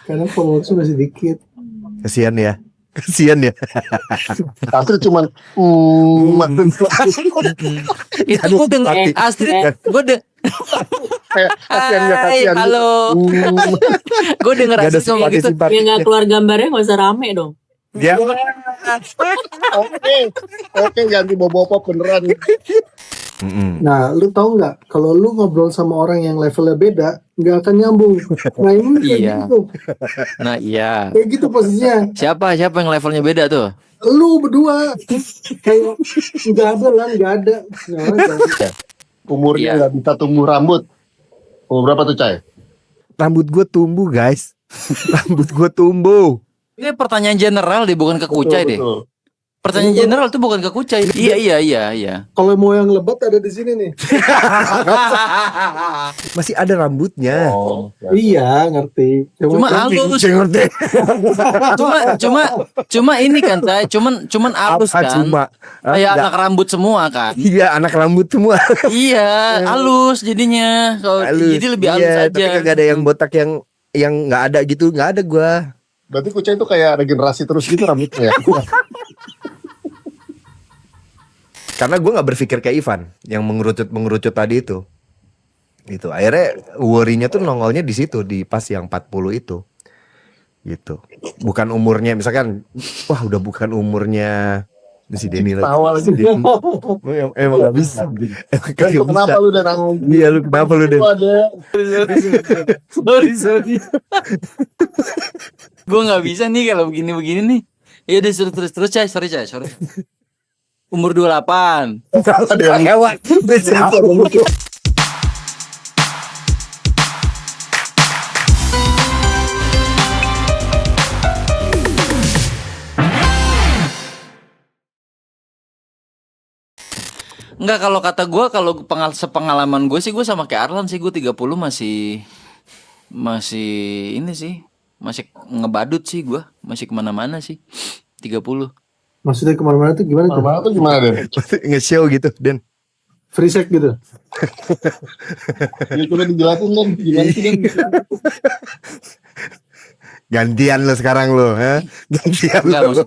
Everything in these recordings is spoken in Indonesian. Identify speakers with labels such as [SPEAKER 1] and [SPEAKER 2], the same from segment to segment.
[SPEAKER 1] Karena followersnya masih dikit.
[SPEAKER 2] Kasian ya.
[SPEAKER 3] Astrid cuman
[SPEAKER 4] Itu gue denger Astrid, gue
[SPEAKER 3] kasihan.
[SPEAKER 4] halo. Gue denger
[SPEAKER 2] Gak ada
[SPEAKER 4] Astrid ngomong gitu.
[SPEAKER 2] simpati.
[SPEAKER 5] Ya nggak keluar gambarnya nggak usah rame dong.
[SPEAKER 2] Ya.
[SPEAKER 3] Oke, ganti bobo beneran.
[SPEAKER 1] Nah, lu tahu nggak? Kalau lu ngobrol sama orang yang levelnya beda, nggak akan nyambung. Nah ini kayak
[SPEAKER 4] Iya.
[SPEAKER 1] gitu.
[SPEAKER 4] Nah iya.
[SPEAKER 1] Kayak gitu posisinya.
[SPEAKER 4] Siapa yang levelnya beda tuh?
[SPEAKER 1] Lu berdua kayak nggak ada. Nggak ada.
[SPEAKER 3] Umurnya
[SPEAKER 4] Iya.
[SPEAKER 3] nggak bisa tumbuh rambut. Umur berapa tuh, Cai?
[SPEAKER 2] Rambut gue tumbuh guys. Rambut gue tumbuh.
[SPEAKER 4] Ini pertanyaan general deh, bukan ke Kucai deh.
[SPEAKER 3] Betul.
[SPEAKER 4] Pertanyaan general tuh bukan ke Kucai. Iya.
[SPEAKER 1] Kalau mau yang lebat ada di sini nih.
[SPEAKER 2] Masih ada rambutnya.
[SPEAKER 3] Oh,
[SPEAKER 1] Iya, ngerti.
[SPEAKER 4] Cuma halus. Cuma ini kan, Cai. Cuman halus
[SPEAKER 2] Apa
[SPEAKER 4] kan.
[SPEAKER 2] cuma?
[SPEAKER 4] Kayak
[SPEAKER 2] Enggak.
[SPEAKER 4] anak rambut semua kan.
[SPEAKER 2] Iya, anak rambut semua.
[SPEAKER 4] Iya, halus jadinya. Kalau jadi lebih halus
[SPEAKER 2] Iya,
[SPEAKER 4] aja.
[SPEAKER 2] tapi kagak ada yang botak yang nggak ada gitu, nggak ada gua.
[SPEAKER 3] berarti Kucai itu kayak regenerasi terus gitu rambutnya ya?
[SPEAKER 2] Karena gue nggak berpikir kayak Ivan yang mengerucut tadi itu. Gitu. Akhirnya worry-nya tuh nongolnya di situ, di pas yang 40 itu. Gitu. Bukan umurnya, misalkan wah udah bukan umurnya si Denny lagi.
[SPEAKER 3] Tawa lagi.
[SPEAKER 2] Emang gak bisa.
[SPEAKER 3] Kenapa lu udah nanggung?
[SPEAKER 2] Iya, lu kenapa lu Den?
[SPEAKER 4] Sorry. Gue nggak bisa nih kalau begini nih. Ya udah terus Cai, sorry. Umur 28.
[SPEAKER 2] Lewat.
[SPEAKER 4] Enggak, kalau kata gue, kalau sepengalaman gue sih, gue sama kayak Arlan sih, gue 30 masih ini sih, masih ngebadut sih gue, masih kemana-mana sih 30.
[SPEAKER 1] Maksudnya kemana-mana tuh gimana tuh?
[SPEAKER 3] Mana tuh gimana deh?
[SPEAKER 2] Nge-show gitu, Den.
[SPEAKER 1] Free sex gitu.
[SPEAKER 3] Ya coba dijelasin kan gimana sih kan?
[SPEAKER 2] Gantian lo sekarang lo, ha? Gantian
[SPEAKER 4] Enggak,
[SPEAKER 2] lo.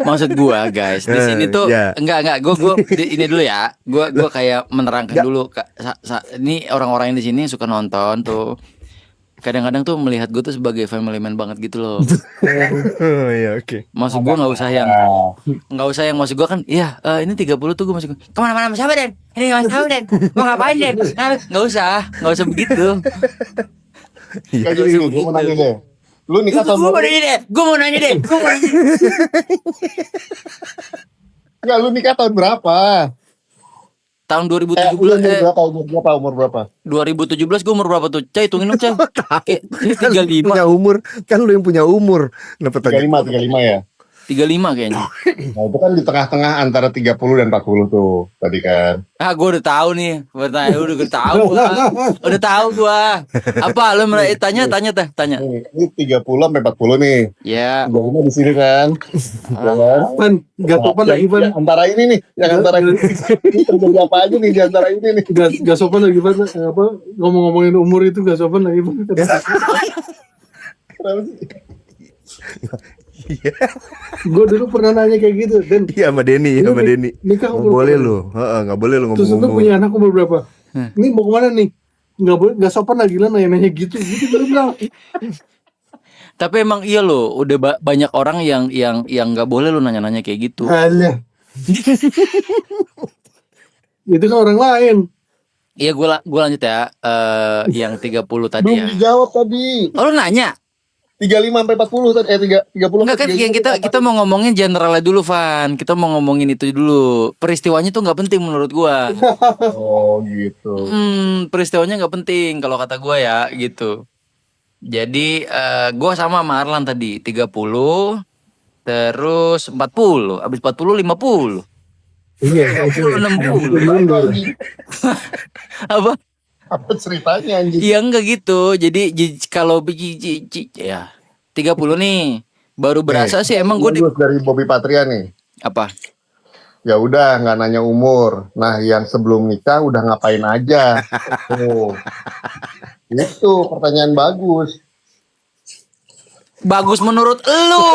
[SPEAKER 4] maksud gua guys, di sini tuh
[SPEAKER 2] Ya.
[SPEAKER 4] enggak, gue ini dulu ya, gue kayak menerangkan dulu, ini orang-orang yang di sini suka nonton tuh, kadang-kadang tuh melihat gue tuh sebagai family man banget gitu loh.
[SPEAKER 2] Oh iya, oke.
[SPEAKER 4] Maksud gue nggak usah yang maksud gue kan, iya ini 30 tuh gue masih kemana-mana sama siapa Den? Ini nggak tahu Den, mau ngapain Den? Nggak usah begitu.
[SPEAKER 3] Kayak gini, gue mau nanya deh. Lu nikah tahun berapa?
[SPEAKER 4] Gue mau nanya deh.
[SPEAKER 3] Enggak, lu nikah tahun berapa?
[SPEAKER 4] Tahun
[SPEAKER 3] Lu
[SPEAKER 4] 2017,
[SPEAKER 3] umur berapa?
[SPEAKER 4] 2017 gue umur berapa tuh? Cai, hitungin dong Cai.
[SPEAKER 2] Kan lu
[SPEAKER 4] 35,
[SPEAKER 2] punya umur, kan lu yang punya umur. Kenapa tanya?
[SPEAKER 3] 35 ya?
[SPEAKER 4] 35 kayaknya.
[SPEAKER 3] Nah itu kan di tengah-tengah antara 30 dan 40 tuh tadi kan.
[SPEAKER 4] Ah, gue udah tahu nih. Udah tahu gue. Apa lu tanya?
[SPEAKER 3] Ini 30 sampai 40 nih.
[SPEAKER 4] Ya.
[SPEAKER 3] Gua di sini kan. Ya kan?
[SPEAKER 1] Pan, gak sopan lagi Pan.
[SPEAKER 3] Yang antara ini nih, yang antara ini terjadi apa aja nih di antara ini nih.
[SPEAKER 1] Gak sopan lagi Pan. Apa ngomong-ngomongin umur itu gak sopan lagi Pan.
[SPEAKER 3] Kenapa sih?
[SPEAKER 1] Gue dulu pernah nanya kayak gitu Dan
[SPEAKER 2] Iya sama Denny,
[SPEAKER 1] nikah
[SPEAKER 2] Nggak
[SPEAKER 1] umur
[SPEAKER 2] boleh
[SPEAKER 1] berapa?
[SPEAKER 2] lu, nggak boleh lu
[SPEAKER 1] Terus lu
[SPEAKER 2] ngomong-ngomong.
[SPEAKER 1] punya anak umur berapa? Ini mau kemana nih? Gak boleh, gak sopan lagi lah nanya-nanya gitu gue bilang.
[SPEAKER 4] Tapi emang iya loh, udah banyak orang yang nggak boleh lu nanya-nanya kayak gitu.
[SPEAKER 1] Alah. Itu kan orang lain.
[SPEAKER 4] Iya, gue lanjut ya. Yang 30 tadi
[SPEAKER 3] Belum
[SPEAKER 4] ya.
[SPEAKER 3] dijawab tadi.
[SPEAKER 4] Oh, lu nanya?
[SPEAKER 3] 35 sampai 40 tadi 30
[SPEAKER 4] Enggak kan, yang kita mau ngomongin generalnya dulu, Van. Kita mau ngomongin itu dulu. Peristiwanya tuh nggak penting menurut gua.
[SPEAKER 3] Oh gitu.
[SPEAKER 4] Peristiwanya nggak penting kalau kata gua ya gitu. Jadi gua sama Arlan tadi 30, terus 40, abis 40 50.
[SPEAKER 1] Iya,
[SPEAKER 4] 60. Apa?
[SPEAKER 3] Apa ceritanya anjing?
[SPEAKER 4] Iya enggak gitu. Jadi kalau ya 30 nih baru berasa sih emang gue
[SPEAKER 3] dari Bobby Patria nih.
[SPEAKER 4] apa?
[SPEAKER 3] Ya udah nggak nanya umur. Nah yang sebelum nikah udah ngapain aja? Oh, itu pertanyaan bagus.
[SPEAKER 4] Bagus menurut elu.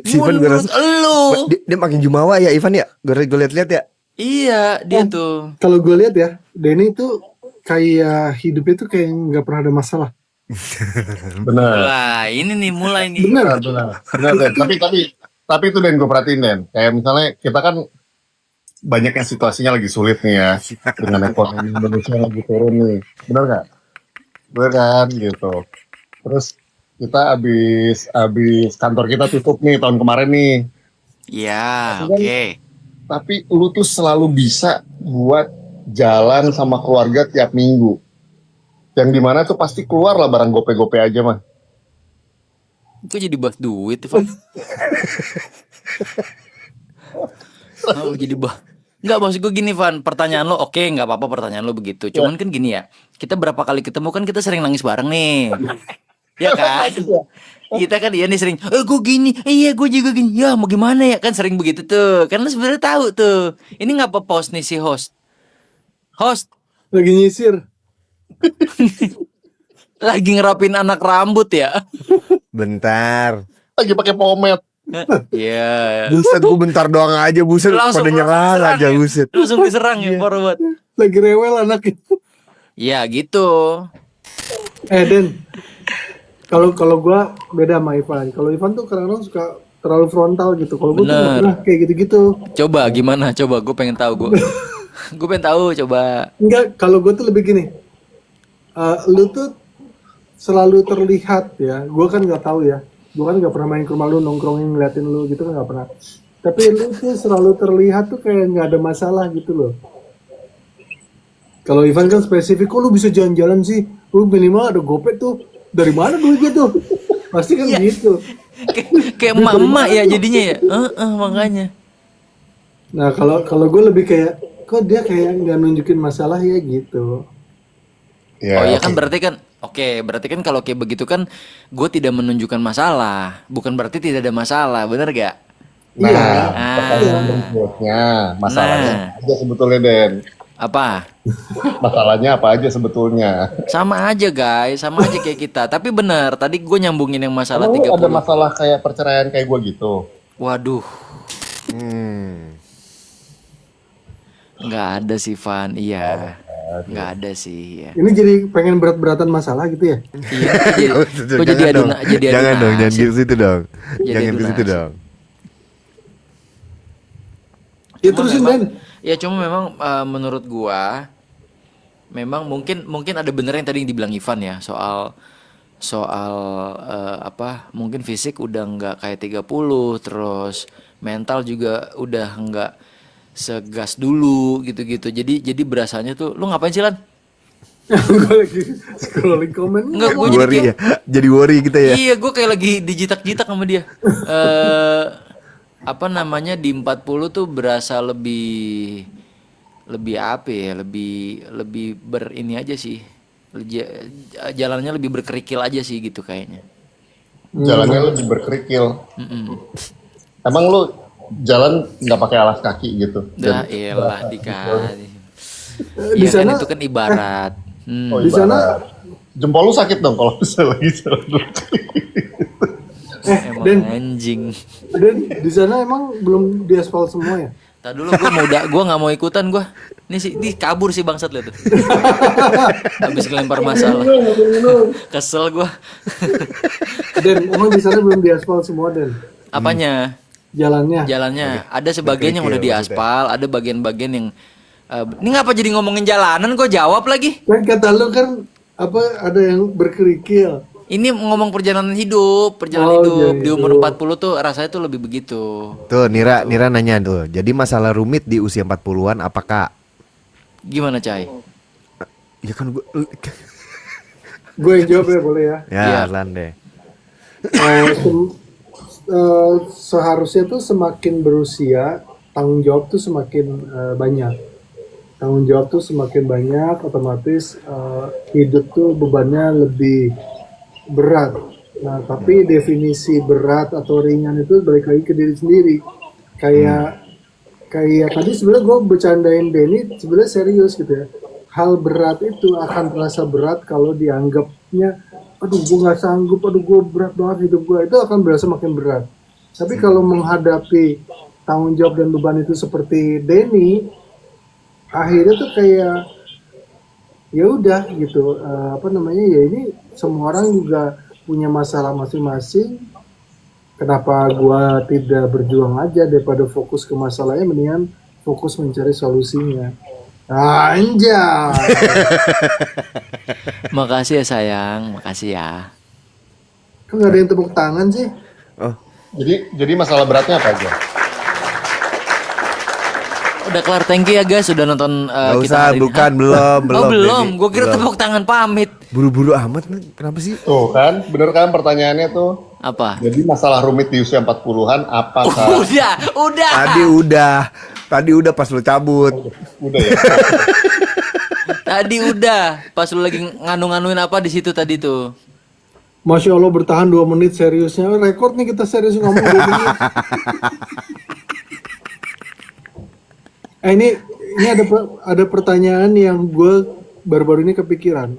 [SPEAKER 2] Si Ivan gue
[SPEAKER 4] Menurut
[SPEAKER 2] rasa
[SPEAKER 4] elu.
[SPEAKER 2] dia makin jumawa ya Ivan ya. Gue liat-liat ya.
[SPEAKER 4] Iya, dia tuh.
[SPEAKER 1] Kalau gue lihat ya, Denny itu kayak hidupnya tuh kayak nggak pernah ada masalah.
[SPEAKER 3] Benar.
[SPEAKER 4] Wah, ini nih mulai nih.
[SPEAKER 1] Bener.
[SPEAKER 3] Benar Den. Tapi itu Den gue perhatiin Den. Kayak misalnya kita kan banyak yang situasinya lagi sulit nih ya dengan ekonomi Indonesia yang lagi turun nih. Benar nggak? Benar kan gitu. Terus kita abis kantor kita tutup nih tahun kemarin nih.
[SPEAKER 4] Ya, oke.
[SPEAKER 3] Tapi lu tuh selalu bisa buat jalan sama keluarga tiap minggu. Yang dimana tuh pasti keluar lah barang gope-gope aja mah.
[SPEAKER 4] Kok jadi bahas duit, Ivan? Oh, jadi Nggak, maksud gue gini, Van. Pertanyaan lo oke, nggak apa-apa pertanyaan lo begitu. Cuman kan gini ya, kita berapa kali ketemu kan kita sering nangis bareng nih. Ya kan? Kita kan iya nih sering, gue gini, iya gue juga gini. Ya mau gimana ya, kan sering begitu tuh. Kan lo sebenarnya tahu tuh. Ini ngapa post nih si host?
[SPEAKER 1] Lagi nyisir.
[SPEAKER 4] Lagi ngerapin anak rambut ya?
[SPEAKER 2] Bentar.
[SPEAKER 3] Lagi pakai pomade.
[SPEAKER 4] Iya.
[SPEAKER 2] Buset gue bentar doang aja buset.
[SPEAKER 4] Langsung
[SPEAKER 2] Pada nyerang
[SPEAKER 4] serang
[SPEAKER 2] aja
[SPEAKER 4] ya.
[SPEAKER 2] buset.
[SPEAKER 4] Langsung diserang ya, parah banget.
[SPEAKER 1] Lagi rewel anaknya.
[SPEAKER 4] Ya gitu.
[SPEAKER 1] Den, kalau gue beda sama Ivan. Kalau Ivan tuh kadang-kadang suka terlalu frontal gitu. Kalau gue tuh nggak
[SPEAKER 4] Bener.
[SPEAKER 1] pernah kayak gitu-gitu.
[SPEAKER 4] Coba gimana? Coba gue pengen tahu gue. Gue pengen tahu coba.
[SPEAKER 1] Enggak, kalau gue tuh lebih gini. Lu tuh selalu terlihat ya. Gue kan nggak tahu ya. Gue kan nggak pernah main ke rumah lu, nongkrongin ngeliatin lu gitu kan nggak pernah. Tapi lu tuh selalu terlihat tuh kayak nggak ada masalah gitu loh. Kalau Ivan kan spesifik, kok lu bisa jalan-jalan sih? Lu minimal ada gopet tuh. Dari mana duitnya tuh? Pasti kan gitu.
[SPEAKER 4] Kayak emak-emak ya jadinya ya. Makanya.
[SPEAKER 1] Nah kalau gue lebih kayak, kok dia kayak nggak nunjukin masalah ya gitu.
[SPEAKER 4] Oh iya kan berarti kan. Oke, berarti kan kalau kayak begitu kan gue tidak menunjukkan masalah. Bukan berarti tidak ada masalah, bener gak?
[SPEAKER 3] Nah,
[SPEAKER 4] Ah.
[SPEAKER 3] pertanyaan berikutnya, masalahnya
[SPEAKER 4] Nah.
[SPEAKER 3] apa aja sebetulnya Den?
[SPEAKER 4] Apa?
[SPEAKER 3] Masalahnya apa aja sebetulnya?
[SPEAKER 4] Sama aja guys, sama aja kayak kita. Tapi bener, tadi gue nyambungin yang masalah
[SPEAKER 3] Emang lu ada
[SPEAKER 4] 30.
[SPEAKER 3] masalah kayak perceraian kayak gue gitu?
[SPEAKER 4] Waduh,
[SPEAKER 2] Hmm.
[SPEAKER 4] nggak ada sih Van, iya. Nggak ada sih, ya.
[SPEAKER 1] Ini jadi pengen berat-beratan masalah gitu ya?
[SPEAKER 4] Iya, kok jadi
[SPEAKER 2] Jangan dong.
[SPEAKER 4] jadi
[SPEAKER 2] Jangan dong, jangan
[SPEAKER 4] nasib.
[SPEAKER 2] ke situ dong.
[SPEAKER 4] Jadi
[SPEAKER 2] Jangan
[SPEAKER 4] adu
[SPEAKER 2] ke situ
[SPEAKER 4] nasib.
[SPEAKER 2] dong.
[SPEAKER 1] Ya
[SPEAKER 4] Cuma
[SPEAKER 1] terusin
[SPEAKER 4] memang-
[SPEAKER 1] Den.
[SPEAKER 4] Ya cuma memang menurut gua memang mungkin ada bener yang tadi yang dibilang Ivan ya soal apa mungkin fisik udah nggak kayak 30 terus mental juga udah nggak segas dulu gitu-gitu. Jadi berasanya tuh lu ngapain sih Lan?
[SPEAKER 1] Gue lagi scrolling komen.
[SPEAKER 4] Enggak, gue jadi
[SPEAKER 2] Worry
[SPEAKER 4] kayak
[SPEAKER 2] ya. Jadi worry kita ya.
[SPEAKER 4] iya gue kayak lagi dijitak-jitak sama dia. Apa namanya di 40 tuh berasa lebih apa ya lebih berini aja sih. Jalannya lebih berkerikil aja sih gitu kayaknya.
[SPEAKER 3] Jalannya lebih berkerikil. Emang lu jalan nggak pakai alas kaki gitu?
[SPEAKER 4] Dah elah dikasih.
[SPEAKER 1] Di
[SPEAKER 4] Iya kan
[SPEAKER 1] sana-
[SPEAKER 4] itu kan ibarat.
[SPEAKER 3] Oh,
[SPEAKER 1] Di sana-
[SPEAKER 3] ibarat. Jempol lu sakit dong kalau misalnya lagi jalan.
[SPEAKER 4] Emang
[SPEAKER 1] Den.
[SPEAKER 4] anjing.
[SPEAKER 1] Den, di sana emang belum diaspal semua ya?
[SPEAKER 4] Tadi dulu gue nggak mau ikutan gue. Ini kabur sih bangsat liat tuh. Habis ngelempar masalah. Kesel gue.
[SPEAKER 1] Den, emang di sana belum diaspal semua Den?
[SPEAKER 4] Apanya?
[SPEAKER 1] Jalannya.
[SPEAKER 4] Jalannya ada sebagian yang udah
[SPEAKER 2] Berkerikil
[SPEAKER 4] diaspal, ada bagian-bagian yang ini ngapa jadi ngomongin jalanan kok jawab lagi?
[SPEAKER 1] Kan kata lu kan apa ada yang berkerikil.
[SPEAKER 4] Ini ngomong perjalanan hidup
[SPEAKER 1] Oh,
[SPEAKER 4] hidup
[SPEAKER 1] iya,
[SPEAKER 4] di
[SPEAKER 1] itu.
[SPEAKER 4] umur 40 tuh rasanya tuh lebih begitu.
[SPEAKER 2] Tuh Nira nanya tuh. Jadi masalah rumit di usia 40-an apakah?
[SPEAKER 4] Gimana Cai?
[SPEAKER 2] Ya kan gue
[SPEAKER 1] Gue yang jawab ya boleh ya.
[SPEAKER 2] ya
[SPEAKER 4] Iya.
[SPEAKER 2] Lan deh.
[SPEAKER 1] Seharusnya tuh semakin berusia tanggung jawab tuh semakin banyak. Tanggung jawab tuh semakin banyak, otomatis hidup tuh bebannya lebih berat. Nah, tapi definisi berat atau ringan itu balik lagi ke diri sendiri. Kayak tadi sebenarnya gue bercandain Denny sebenarnya serius gitu ya. Hal berat itu akan terasa berat kalau dianggapnya aduh gue nggak sanggup, aduh gue berat banget hidup gue, itu akan berasa makin berat. Tapi kalau menghadapi tanggung jawab dan beban itu seperti Denny, akhirnya tuh kayak ya udah gitu, apa namanya, ya ini semua orang juga punya masalah masing-masing. Kenapa gua tidak berjuang aja daripada fokus ke masalahnya, mendingan fokus mencari solusinya. Anjay.
[SPEAKER 4] Makasih ya sayang, makasih ya.
[SPEAKER 1] Kok nggak ada yang tepuk tangan sih?
[SPEAKER 2] Oh,
[SPEAKER 3] Jadi masalah beratnya apa aja?
[SPEAKER 4] Udah kelar, thank you ya guys sudah nonton
[SPEAKER 2] nggak
[SPEAKER 4] kita
[SPEAKER 2] usah,
[SPEAKER 4] hari ini.
[SPEAKER 2] bukan,
[SPEAKER 4] Hah?
[SPEAKER 2] belum.
[SPEAKER 4] Oh belum,
[SPEAKER 2] Denny.
[SPEAKER 4] gue kira
[SPEAKER 2] Belum.
[SPEAKER 4] tepuk tangan pamit.
[SPEAKER 2] Buru-buru amat, men. Kenapa sih?
[SPEAKER 3] Tuh kan, bener kan pertanyaannya tuh.
[SPEAKER 4] Apa?
[SPEAKER 3] Jadi masalah rumit di usia 40-an apakah?
[SPEAKER 4] Udah.
[SPEAKER 2] Tadi udah pas lu cabut.
[SPEAKER 3] Udah ya.
[SPEAKER 4] Tadi udah. Pas lu lagi nganu-nganuin apa di situ tadi tuh.
[SPEAKER 1] Masya Allah bertahan 2 menit seriusnya. Rekor nih kita serius ngomong 2 menit. Ini ada pertanyaan yang gue baru-baru ini kepikiran.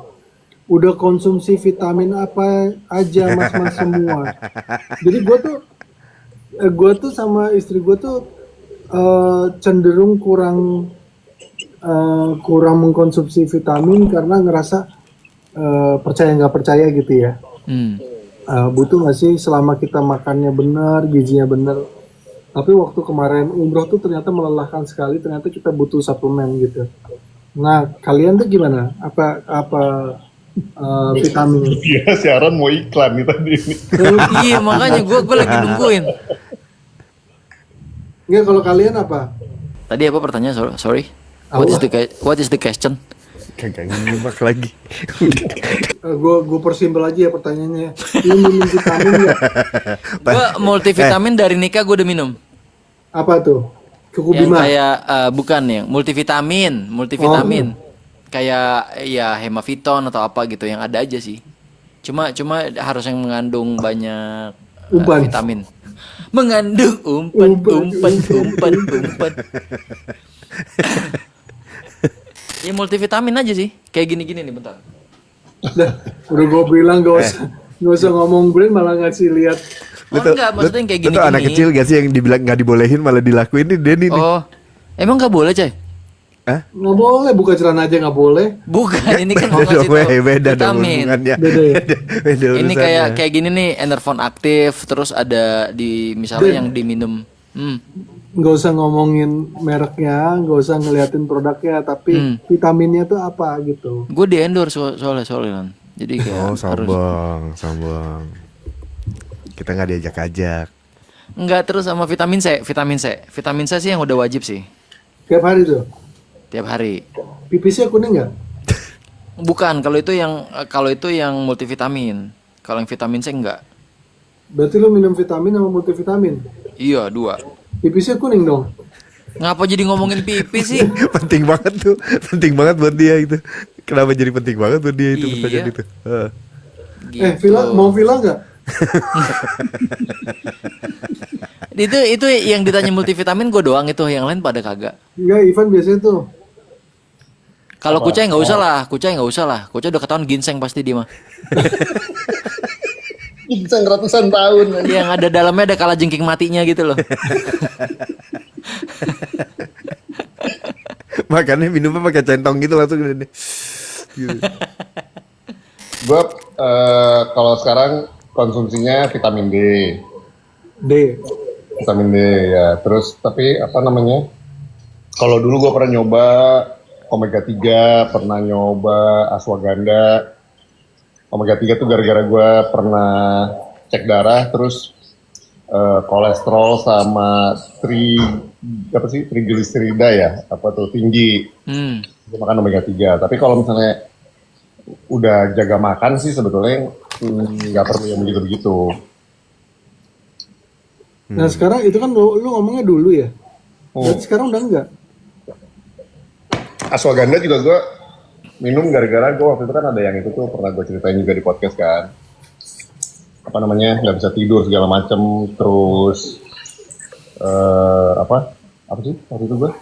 [SPEAKER 1] Udah konsumsi vitamin apa aja mas-mas semua. Jadi gue tuh sama istri gue tuh cenderung kurang mengkonsumsi vitamin karena ngerasa percaya nggak percaya gitu ya. Butuh nggak sih selama kita makannya benar, gizinya benar. Tapi waktu kemarin umroh tuh ternyata melelahkan sekali, ternyata kita butuh suplemen gitu. Nah, kalian tuh gimana? Apa vitamin?
[SPEAKER 3] Iya, siaran mau iklan nih tadi.
[SPEAKER 4] Iya makanya gue lagi nungguin.
[SPEAKER 1] Enggak, kalau kalian apa?
[SPEAKER 4] Tadi apa pertanyaan? Sorry. What is the question?
[SPEAKER 2] Kagak nyimak lagi.
[SPEAKER 1] Gue persimpel aja ya pertanyaannya. Ini minum vitamin nggak?
[SPEAKER 4] Gue multivitamin dari Nika gue udah minum.
[SPEAKER 1] Apa tuh? Cukup
[SPEAKER 4] Yang
[SPEAKER 1] Bima.
[SPEAKER 4] kayak bukan yang multivitamin. Kayak ya hemaviton atau apa gitu yang ada aja sih. Cuma harus yang mengandung banyak
[SPEAKER 1] Umpan.
[SPEAKER 4] vitamin. Mengandung umpan. Ya multivitamin aja sih. Kayak gini-gini nih bentar.
[SPEAKER 1] Dah, udah gue bilang gak usah ngomong brand, malah ngasih lihat.
[SPEAKER 4] Oh enggak, maksudnya yang kayak
[SPEAKER 2] Lu tuh
[SPEAKER 4] gini-gini.
[SPEAKER 2] anak kecil gak sih yang dibilang nggak dibolehin malah dilakuin nih Denny nih.
[SPEAKER 4] Oh, emang nggak boleh coy?
[SPEAKER 1] Nggak boleh, buka celana aja nggak boleh.
[SPEAKER 4] Bukan, ini kan mau
[SPEAKER 2] Beda
[SPEAKER 4] ngasih
[SPEAKER 2] dong,
[SPEAKER 4] tahu
[SPEAKER 2] beda dong
[SPEAKER 4] vitamin.
[SPEAKER 2] hubungannya.
[SPEAKER 1] Beda ya?
[SPEAKER 2] Beda
[SPEAKER 4] Ini
[SPEAKER 2] urusannya.
[SPEAKER 4] kayak gini nih, Enervon aktif, terus ada di misalnya
[SPEAKER 1] Dan-
[SPEAKER 4] yang diminum.
[SPEAKER 1] Nggak usah ngomongin mereknya, nggak usah ngeliatin produknya, tapi vitaminnya tuh apa gitu.
[SPEAKER 4] Gue di endorse soalnya kan. Jadi kayak
[SPEAKER 2] Oh,
[SPEAKER 4] harus.
[SPEAKER 2] sambang. Kita nggak diajak-ajak.
[SPEAKER 4] Enggak, terus sama vitamin C. Vitamin C sih yang udah wajib sih
[SPEAKER 1] Tiap hari tuh.
[SPEAKER 4] tiap hari.
[SPEAKER 1] Pipisnya kuning nggak?
[SPEAKER 4] Bukan, kalau itu yang multivitamin. Kalau yang vitamin C enggak.
[SPEAKER 1] Berarti lu minum vitamin sama multivitamin.
[SPEAKER 4] Iya, 2.
[SPEAKER 1] Pipisnya kuning dong.
[SPEAKER 4] Ngapa jadi ngomongin pipi sih?
[SPEAKER 2] Penting banget tuh, penting banget buat dia itu. Kenapa jadi penting banget buat dia itu
[SPEAKER 4] Iya.
[SPEAKER 2] pertanyaan itu?
[SPEAKER 4] Gitu.
[SPEAKER 1] Villa, mau villa nggak?
[SPEAKER 4] Itu yang ditanya multivitamin gue doang itu, yang lain pada kagak.
[SPEAKER 1] Enggak, Ivan biasanya tuh.
[SPEAKER 4] Kalau Kucai nggak usah lah, Kucai udah ketahuan ginseng pasti dia mah.
[SPEAKER 3] Ginseng ratusan tahun.
[SPEAKER 4] Yang ada dalamnya ada kalajengking matinya gitu loh.
[SPEAKER 2] Makanya minumnya pakai centong gitu langsung gini. Gitu.
[SPEAKER 3] Gue kalau sekarang konsumsinya vitamin D. Vitamin D ya. Terus tapi apa namanya? Kalau dulu gue pernah nyoba omega 3, pernah nyoba ashwagandha. Omega 3 tuh gara-gara gue pernah cek darah, terus kolesterol sama triglycerida ya, apa tuh tinggi. Gue makan omega 3. Tapi kalau misalnya udah jaga makan sih sebetulnya nggak perlu yang begitu-begitu.
[SPEAKER 1] Nah sekarang itu kan lu ngomongnya dulu ya. Berarti sekarang udah enggak.
[SPEAKER 3] Ashwagandha juga gue minum gara-gara gue waktu itu kan ada yang itu tuh pernah gue ceritain juga di podcast kan. Apa namanya, nggak bisa tidur segala macem, terus apa sih waktu itu gue?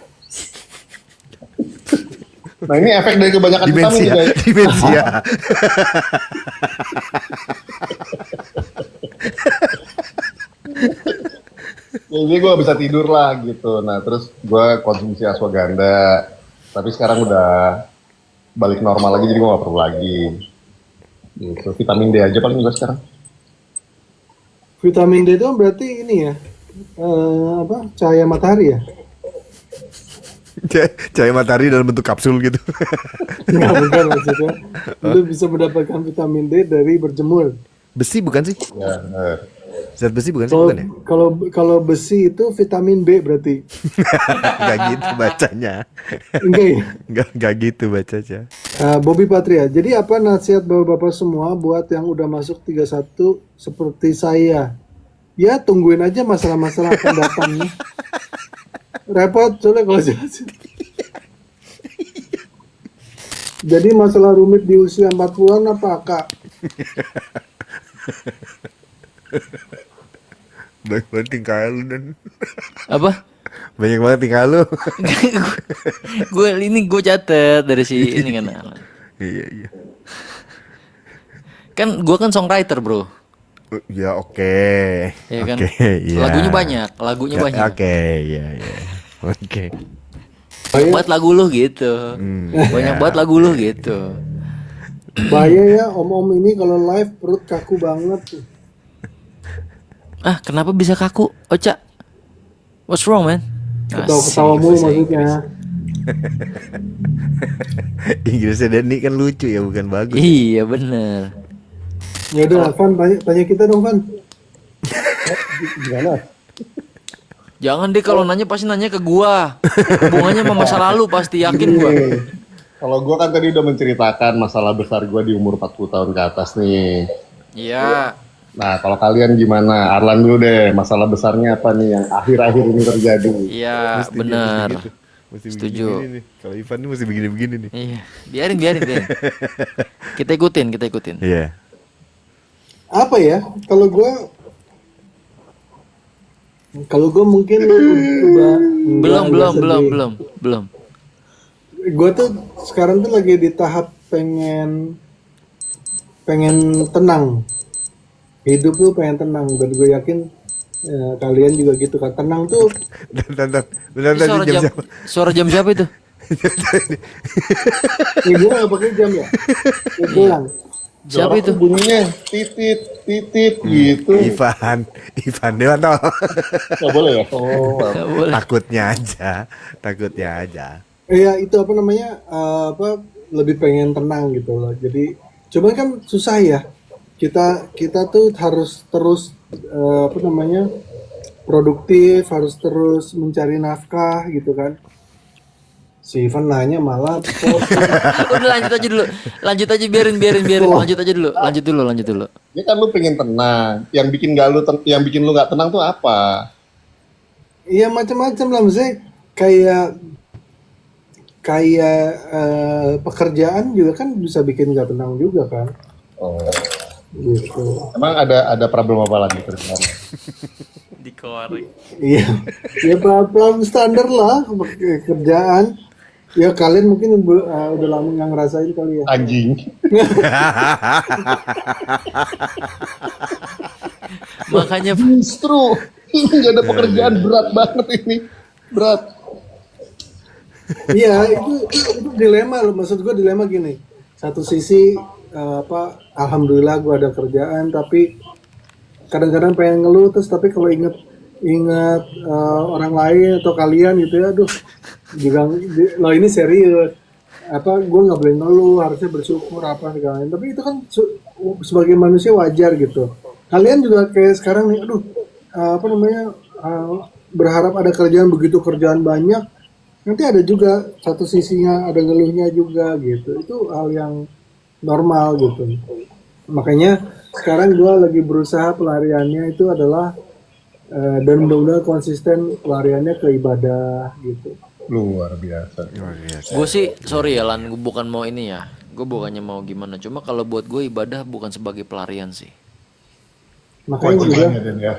[SPEAKER 3] Nah ini efek dari kebanyakan vitamin
[SPEAKER 2] Demensia,
[SPEAKER 3] juga.
[SPEAKER 2] demensia.
[SPEAKER 3] Jadi gue bisa tidur lah gitu. Nah terus gue konsumsi ashwagandha. Tapi sekarang udah balik normal lagi, jadi gue gak perlu lagi. Gitu. Vitamin D aja paling juga sekarang.
[SPEAKER 1] Vitamin D itu berarti ini ya, apa, cahaya matahari ya?
[SPEAKER 2] Cahaya matahari dalam bentuk kapsul gitu.
[SPEAKER 1] Nggak, bukan maksudnya. Lu bisa mendapatkan vitamin D dari berjemur.
[SPEAKER 2] Besi bukan sih?
[SPEAKER 3] Ya,
[SPEAKER 2] Zat besi bukan sih?
[SPEAKER 1] Kalau
[SPEAKER 2] Bukan ya?
[SPEAKER 1] kalau besi itu vitamin B berarti.
[SPEAKER 2] Gak gitu bacanya.
[SPEAKER 1] Enggak ya?
[SPEAKER 2] Gak gitu bacanya.
[SPEAKER 1] Bobby Patria. Jadi apa nasihat bapak-bapak semua buat yang udah masuk 31 seperti saya? Ya tungguin aja masalah-masalah akan datang nih. Repot soalnya kalau jelasin. Jadi masalah rumit di usia 40-an apa kak?
[SPEAKER 2] Banyak banget tingkah lu dan
[SPEAKER 4] Apa?
[SPEAKER 2] banyak banget tingkah lu.
[SPEAKER 4] Gue catet dari si ini kan.
[SPEAKER 2] Iya.
[SPEAKER 4] Kan gue kan songwriter, Bro.
[SPEAKER 2] Ya oke.
[SPEAKER 4] Ya kan?
[SPEAKER 2] Oke, iya.
[SPEAKER 4] Lagunya banyak.
[SPEAKER 2] Oke, iya. Oke.
[SPEAKER 4] Banyak banget lagu lu gitu. Banyak banget lagu lu gitu.
[SPEAKER 1] Bahaya ya om-om ini kalau live perut kaku banget tuh.
[SPEAKER 4] Ah, kenapa bisa kaku? Oca. What's wrong, man?
[SPEAKER 1] Ketawa-ketawa mulu maksudnya.
[SPEAKER 2] Inggrisnya Denny kan lucu ya, bukan bagus.
[SPEAKER 4] Iya, bener.
[SPEAKER 1] Ya udah, Van, tanya kita dong, Van. Gimana?
[SPEAKER 4] Jangan deh kalau nanya pasti nanya ke gua. Hubungannya sama masa lalu pasti yakin gua.
[SPEAKER 3] kalau gue kan tadi udah menceritakan masalah besar gue di umur 40 tahun ke atas nih.
[SPEAKER 4] Iya.
[SPEAKER 3] Nah, kalau kalian gimana? Arlan dulu deh, masalah besarnya apa nih yang akhir-akhir ini terjadi?
[SPEAKER 4] Iya, benar. Setuju.
[SPEAKER 2] Begini nih. Kalau Ivan ini mesti begini-begini nih.
[SPEAKER 4] Iya, biarin. Kita ikutin.
[SPEAKER 2] Iya.
[SPEAKER 1] Apa ya? Kalau gue mungkin udah
[SPEAKER 4] belum.
[SPEAKER 1] Gue tuh sekarang tuh lagi di tahap pengen tenang. Hidup tuh pengen tenang, dan gue yakin kalian juga gitu kan. Tenang tuh
[SPEAKER 2] Bentar,
[SPEAKER 4] Suara jam siapa itu?
[SPEAKER 1] gue gak pakai jam ya. Gue pulang.
[SPEAKER 4] Siapa itu?
[SPEAKER 3] Bunyinya titit gitu.
[SPEAKER 2] Ivan Dewanto.
[SPEAKER 3] Gak boleh ya? Oh,
[SPEAKER 4] Nggak boleh.
[SPEAKER 2] Takutnya aja.
[SPEAKER 1] Ya itu apa namanya, lebih pengen tenang gitu loh. Jadi cuman kan susah ya. Kita tuh harus terus produktif, harus terus mencari nafkah gitu kan. Si Ivan nanya malah
[SPEAKER 4] Udah lanjut aja biarin. Lanjut dulu.
[SPEAKER 3] ya kan lu pengen tenang. Yang bikin lu nggak tenang tuh apa?
[SPEAKER 1] iya macam-macam lah, maksudnya kayak pekerjaan juga kan bisa bikin nggak tenang juga kan.
[SPEAKER 3] Oh.
[SPEAKER 1] Gitu.
[SPEAKER 3] Emang ada problem apa lagi kerjaan?
[SPEAKER 4] Dikorek.
[SPEAKER 1] Iya, ya pelan standar lah kerjaan. Ya kalian mungkin udah lama nggak ngerasain kali ya.
[SPEAKER 3] Anjing.
[SPEAKER 4] Makanya
[SPEAKER 3] Justru ini nggak ada pekerjaan berat banget ini. Berat.
[SPEAKER 1] Iya itu dilema loh. Maksud gue dilema gini. Satu sisi alhamdulillah gue ada kerjaan, tapi kadang-kadang pengen ngeluh terus, tapi kalau inget orang lain atau kalian gitu ya, aduh, bilang lo ini serius, gue nggak boleh ngeluh, harusnya bersyukur apa segala macam. Tapi itu kan sebagai manusia wajar gitu. Kalian juga kayak sekarang nih, aduh, berharap ada kerjaan banyak, nanti ada juga satu sisinya ada ngeluhnya juga gitu. Itu hal yang normal gitu. Makanya sekarang gue lagi berusaha pelariannya itu adalah dan mudah-mudahan konsisten pelariannya ke ibadah gitu.
[SPEAKER 3] Luar biasa.
[SPEAKER 4] gue sih sorry ya Lan, gue bukan mau ini ya. Gue bukannya mau gimana. Cuma kalau buat gue ibadah bukan sebagai pelarian sih.
[SPEAKER 1] Makanya juga
[SPEAKER 3] Kewajibannya, Den, ya.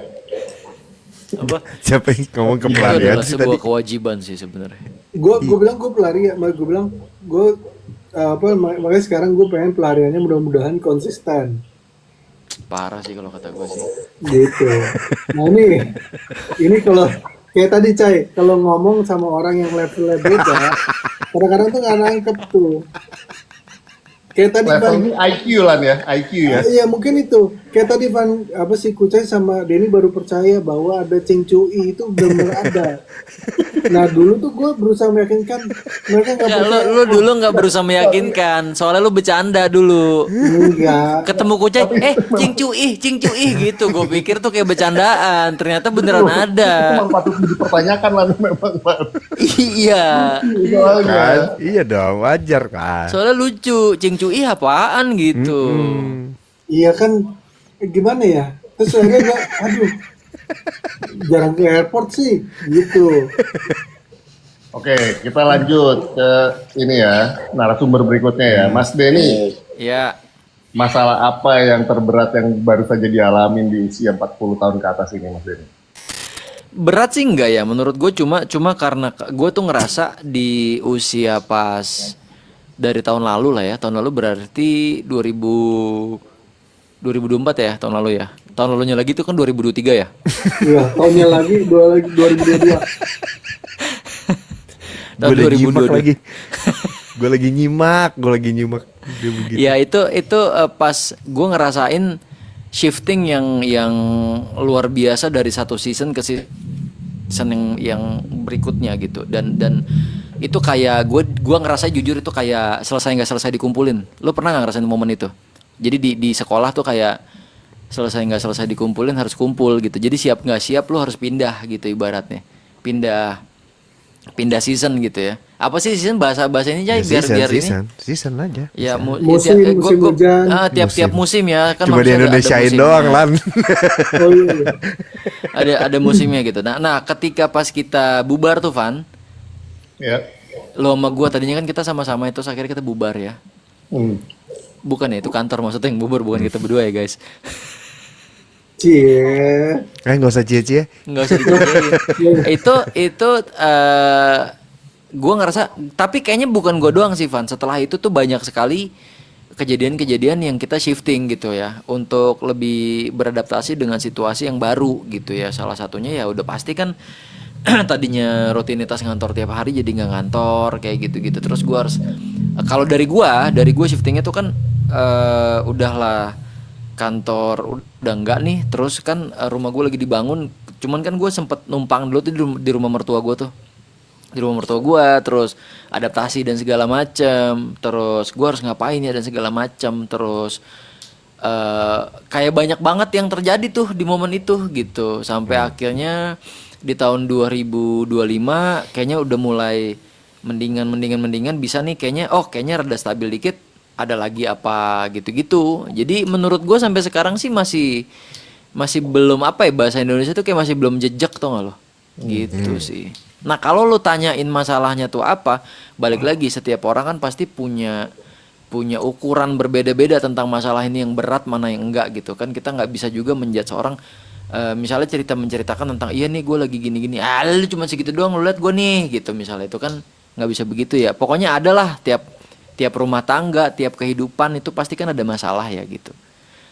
[SPEAKER 4] Apa?
[SPEAKER 2] Siapa yang ngomong ke
[SPEAKER 4] Itu
[SPEAKER 2] pelarian
[SPEAKER 4] adalah
[SPEAKER 2] sih
[SPEAKER 4] sebuah
[SPEAKER 2] tadi?
[SPEAKER 4] kewajiban sih sebenarnya.
[SPEAKER 1] gue bilang gue pelarian, gue bilang makanya sekarang gue pengen pelariannya mudah-mudahan konsisten.
[SPEAKER 4] parah sih kalau kata gue sih.
[SPEAKER 1] gitu. Nah ini kalau kayak tadi Cai, kalau ngomong sama orang yang levelnya beda, kadang-kadang tuh nggak nangkep tuh. Kayak tadi Van,
[SPEAKER 3] Levelnya IQ lah ya, IQ ya.
[SPEAKER 1] iya mungkin itu. Kayak tadi Van, apa sih Kucai sama Denny baru percaya bahwa ada Cheng Cui itu benar ada. Nah dulu tuh gue berusaha meyakinkan mereka nggak
[SPEAKER 4] Enggak,
[SPEAKER 1] percaya.
[SPEAKER 4] lu dulu nggak berusaha meyakinkan, soalnya lu bercanda dulu.
[SPEAKER 1] Enggak.
[SPEAKER 4] Ketemu Kucai, cing cuih gitu. Gue pikir tuh kayak bercandaan, ternyata beneran
[SPEAKER 3] Itu
[SPEAKER 4] ada.
[SPEAKER 3] memang patut dipertanyakan lah memang Pak.
[SPEAKER 4] Iya,
[SPEAKER 3] Soalnya.
[SPEAKER 2] Kan? Iya dong, wajar kan.
[SPEAKER 4] soalnya lucu, cing cuih apaan gitu.
[SPEAKER 1] Iya kan, gimana ya? Terus akhirnya gak, aduh, jarang ke airport sih, gitu.
[SPEAKER 3] Oke, kita lanjut ke ini ya, narasumber berikutnya ya. Mas Denny,
[SPEAKER 4] Ya,
[SPEAKER 3] masalah apa yang terberat yang baru saja dialamin di usia 40 tahun ke atas ini Mas Denny?
[SPEAKER 4] berat sih enggak ya menurut gue, cuma karena gue tuh ngerasa di usia pas dari tahun lalu lah ya, tahun lalu berarti 2024 ya, tahun lalu ya, tahun lalunya lagi tuh kan 2023 ya.
[SPEAKER 1] Iya, tahunnya lagi, 2022.
[SPEAKER 4] Tahun
[SPEAKER 2] Gue lagi nyimak
[SPEAKER 4] 2022.
[SPEAKER 2] lagi. Gue lagi nyimak. Dia begitu.
[SPEAKER 4] Ya itu pas gue ngerasain shifting yang luar biasa dari satu season ke season yang berikutnya gitu, dan itu kayak gue ngerasa jujur itu kayak selesai nggak selesai dikumpulin. Lo pernah nggak ngerasain momen itu? Jadi di sekolah tuh kayak selesai nggak selesai dikumpulin harus kumpul gitu. Jadi siap nggak siap lo harus pindah gitu ibaratnya, pindah season gitu ya. Apa sih season, bahasa ini aja
[SPEAKER 2] Ya,
[SPEAKER 4] biar ini.
[SPEAKER 2] season aja.
[SPEAKER 4] Ya,
[SPEAKER 1] Musim hujan.
[SPEAKER 4] tiap musim ya kan,
[SPEAKER 2] Cuma di
[SPEAKER 4] maksudnya ada
[SPEAKER 2] Indonesiain
[SPEAKER 4] musimnya.
[SPEAKER 2] doang lan.
[SPEAKER 1] Oh iya.
[SPEAKER 4] Ada musimnya gitu. Nah, ketika pas kita bubar tuh Van,
[SPEAKER 3] Ya.
[SPEAKER 4] lo sama gua tadinya kan kita sama-sama itu, akhirnya kita bubar ya. Bukan ya, itu kantor maksudnya yang bubar, bukan kita berdua ya guys.
[SPEAKER 1] Cie.
[SPEAKER 2] Nggak usah cie-cie.
[SPEAKER 4] Nggak usah dijajain. Itu gua ngerasa, tapi kayaknya bukan gua doang sih Van. Setelah itu tuh banyak sekali kejadian-kejadian yang kita shifting gitu ya, untuk lebih beradaptasi dengan situasi yang baru gitu ya. Salah satunya ya udah pasti kan tadinya rutinitas ngantor tiap hari jadi nggak ngantor kayak gitu-gitu. Terus gua harus, kalau dari gua shiftingnya tuh kan udahlah kantor udah enggak nih, terus kan rumah gua lagi dibangun. Cuman kan gua sempet numpang dulu tuh di rumah mertua gua tuh, di rumah mertua gue, terus adaptasi dan segala macam, terus gue harus ngapain ya dan segala macam, terus kayak banyak banget yang terjadi tuh di momen itu gitu, sampai akhirnya di tahun 2025 kayaknya udah mulai mendingan bisa nih kayaknya rada stabil dikit, ada lagi apa gitu-gitu. Jadi menurut gue sampai sekarang sih masih belum, apa ya, bahasa Indonesia tuh kayak masih belum jejak, tau gak lo gitu sih. Nah kalau lu tanyain masalahnya tuh apa, balik lagi setiap orang kan pasti punya ukuran berbeda-beda tentang masalah ini yang berat mana yang enggak gitu kan. Kita nggak bisa juga menjudge seorang misalnya menceritakan tentang iya nih gue lagi gini-gini, lu cuma segitu doang lu liat gue nih gitu misalnya, itu kan nggak bisa begitu ya. Pokoknya adalah tiap rumah tangga, tiap kehidupan itu pasti kan ada masalah ya gitu.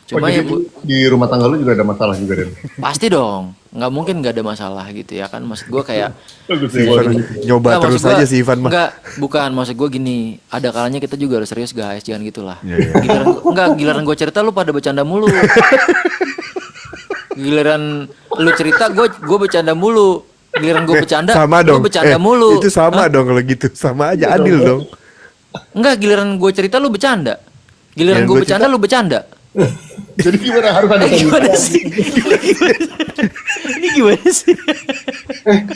[SPEAKER 4] Cuma
[SPEAKER 3] jadi
[SPEAKER 4] ya
[SPEAKER 3] di rumah tangga lu juga ada masalah juga Den?
[SPEAKER 4] pasti dong, nggak mungkin nggak ada masalah gitu ya kan. Maksud gue kayak
[SPEAKER 3] Bagus
[SPEAKER 2] Si
[SPEAKER 3] ya,
[SPEAKER 2] Ivan
[SPEAKER 3] bagus.
[SPEAKER 2] nyoba
[SPEAKER 4] Nggak,
[SPEAKER 2] terus
[SPEAKER 4] maksud gua-
[SPEAKER 2] aja si Ivan mah.
[SPEAKER 4] Enggak, bukan, maksud gue gini, ada kalanya kita juga harus serius guys, jangan gitulah.
[SPEAKER 2] Iya.
[SPEAKER 4] Giliran gue cerita lu pada bercanda mulu. Giliran lu cerita gue bercanda mulu. Giliran gue bercanda,
[SPEAKER 2] Sama
[SPEAKER 4] lu
[SPEAKER 2] dong.
[SPEAKER 4] bercanda mulu.
[SPEAKER 2] Itu sama
[SPEAKER 4] Hah?
[SPEAKER 2] dong kalau gitu. Sama aja adil dong.
[SPEAKER 4] Enggak, giliran gue cerita lu bercanda. Giliran
[SPEAKER 2] Giliran
[SPEAKER 4] gue
[SPEAKER 2] gua
[SPEAKER 4] bercanda lu bercanda.
[SPEAKER 3] Jadi gimana, harus ada
[SPEAKER 4] Gimana sih? Ini gimana sih?